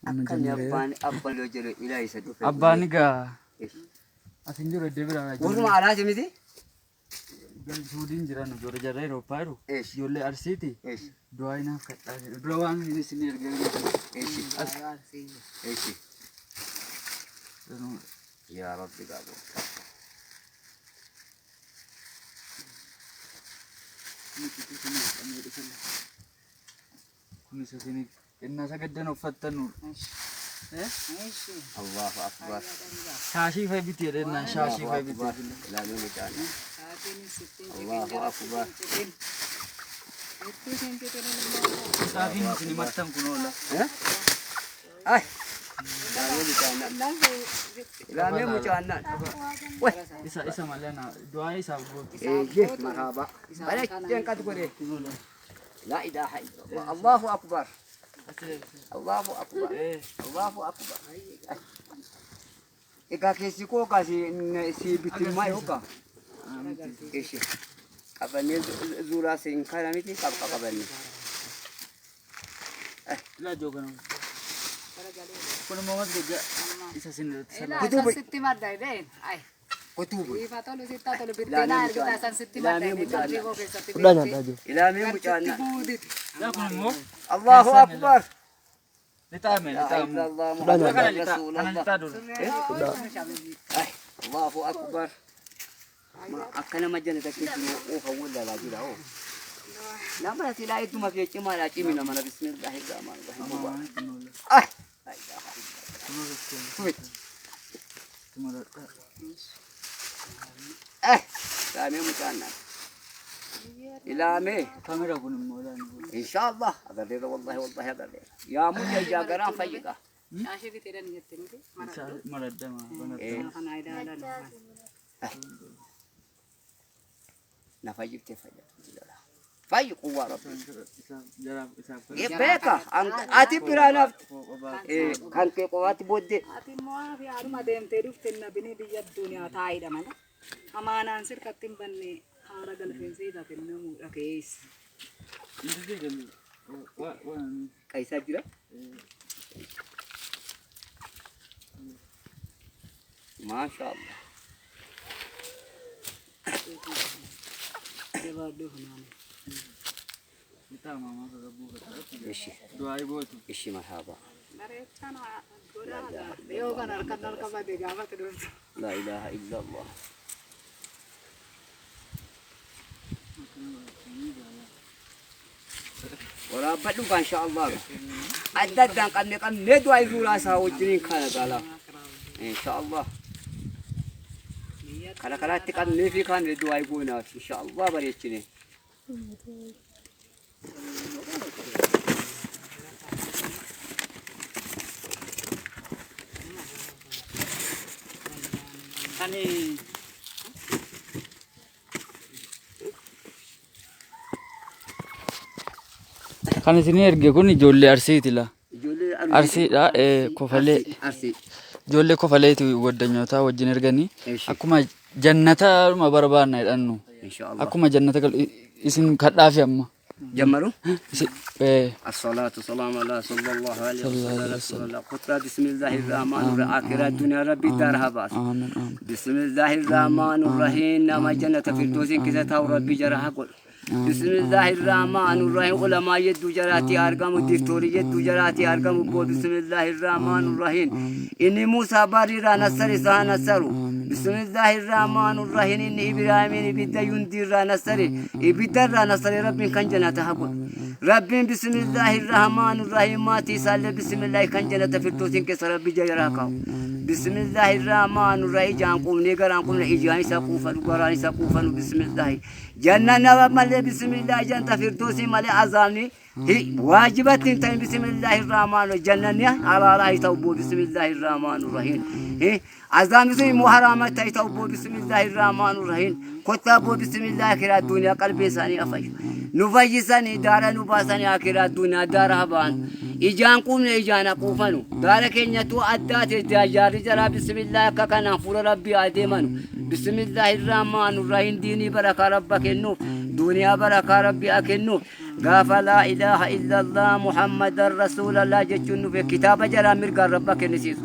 Akkan abbaan loo jedhu ilaa isa dhufe. Abbaan egaa asin jiru iddoo biraa jiru. Warruma alaati miti? Suudiin jiran ijoollee jarra Awurooppaa jiru. Ijoollee Arsiiti. Du.aayii naaf kadhaa jedhu. Dura waan isin ergee Eeshi. Yaa Rabbi gaabo. Kun isa isin innaa sagaddan uffattannu. Allahu akbar. Shaashii fa'i biti jedhennaan shaashii fa'i biti. Ilaalee mucaana. Allahu akbar. Saafiin isin himattan kun oola. Ay. Ilaalee mucaanaan. Isa malee na du.aayii isaaf gootu. Marhaba. Bareecheen qatu godhe. La ilaha illallah. Allahu akbar. Allahu akbar. Allahu akbar. Eka keessi koo kasi si bitimmaa yookaan. Eeshi. Qabannee zuuraa siin kana miti qabannee. Ilaa joogan. Kun immoo mas gaggaa isa sin Ilaa sitti madda ideen. Ay. Kutubu. Ifa tolu sitta tolu biddeenaa erga san sitti madda ideen. Tartiiboo keessatti Ilaalee mucaanaa. Yaa kun immoo Allahu akbar. lixaame lixaamu. Allah Kana lixaa dur. Allahu akbar. Akkana majjana keessi oofa wallaalaa jira oo. Nama silaa ittuma fi cimaadhaa cimina mana bismillaahi rahmaani rahiim. Ay. Ilaalee mucaanaa. Ilaalee. Kamera kun immoo Inshallah agarreera wallahi agarreera. Yaa mudda jaagaraan fayyiqa. shaashii biteedhan jettee miti. maraddama. Kana ilaalan. Na fayyifte fayyada. Fayyi quwwaa rabbi. Jaraa Beeka ati biraanaaf kan kee qofaatti booddee. Ati immoo fi haadhuma deemtee dhufte nabini biyya addunyaa taa'idha mala. Amaanaan sirkatti hin banne haara galfeensa isaa kennamuudha keessa. Qaisaa jira. Maashaallah. Jabaaduu kanaan. Ishi. Du.aayii gootu. Ishi marhaba. Bareechaan godhaa yoo kan harka badee gaafate dhuftu. La ilaha illallah. Waraabadhu kan inshallah. Adda addaan qabnee du.aayii zuuraa isaa wajjiniin kana gaala. Inshallah. Kana kanaatti qabnee fi kan du.aayii goonaaf inshallah bareechine. Ani kan isin erge kun ijoollee Arsiiti la. Arsiidha kofalee. Arsii. Ijoollee kofaleeti waddanyoota wajjin erganii akkuma jannata barbaadna jedhannu. Inshallah. Akkuma jannata isin kadhaafi amma. جمروا الصلاة والسلام على صلى الله عليه وسلم قطرة بسم الله الرحمن الرحيم آخرة الدنيا ربي دارها باس بسم الله الرحمن الرحيم نما جنة فردوس كذا ربي جراها قل بسم الله الرحمن الرحيم علماء يد جراتي أرقام الدكتوري يد جراتي أرقام بسم الله الرحمن الرحيم إني موسى باريرا نصر سها نصروا بسم الله الرحمن الرحيم إني إبراهيم بدا يندير نصر إبدر نصر ربي كان جنة حقل ربي بسم الله الرحمن الرحيم ما تسال بسم الله كان جنة فردوس كسر ربي جراها بسم الله الرحمن الرحيم جانكم نيجرانكم إجاني سقوفا وقراني سقوفا بسم الله جنة نواب ملء بسم الله جنة فردوسي ملء عزامني هي واجبات تنتهي بسم الله الرحمن الجنة على رأي توبو بسم الله الرحمن الرحيم هي عزامي سوي محرمات توبو بسم الله الرحمن الرحيم كتابو بسم الله آخر الدنيا قلبي ساني أفاي نفجسني دارا نباسني آخر الدنيا دار هبان إجان قوم إجانا قوفنو دار كينيا تو أدات جاري جرا بسم الله كنا فور ربي آدمان بسم الله الرحمن الرحيم ديني بركة ربك النوف دنيا بركة ربي أكنوف قاف لا إله إلا الله محمد رسول الله جتشن في كتاب جرى مرقى ربك نسيس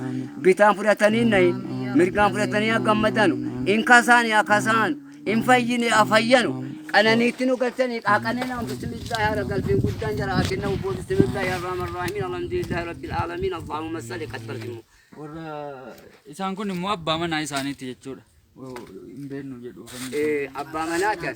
بيتان فرتنين نين مرقى فرتنين قمدانو إن كسان يا كسان إن فيني أفينو أنا نيتنو قلتني أقننا بسم الله يا رجال في قدام جرى كنا وبود بسم الله يا الرحمن الرحيم الحمد لله رب العالمين اللهم صل وسلم warra isaan kun immoo abbaa manaa isaaniiti jechuudha. Hin beeknu jedhu. أبا مناتا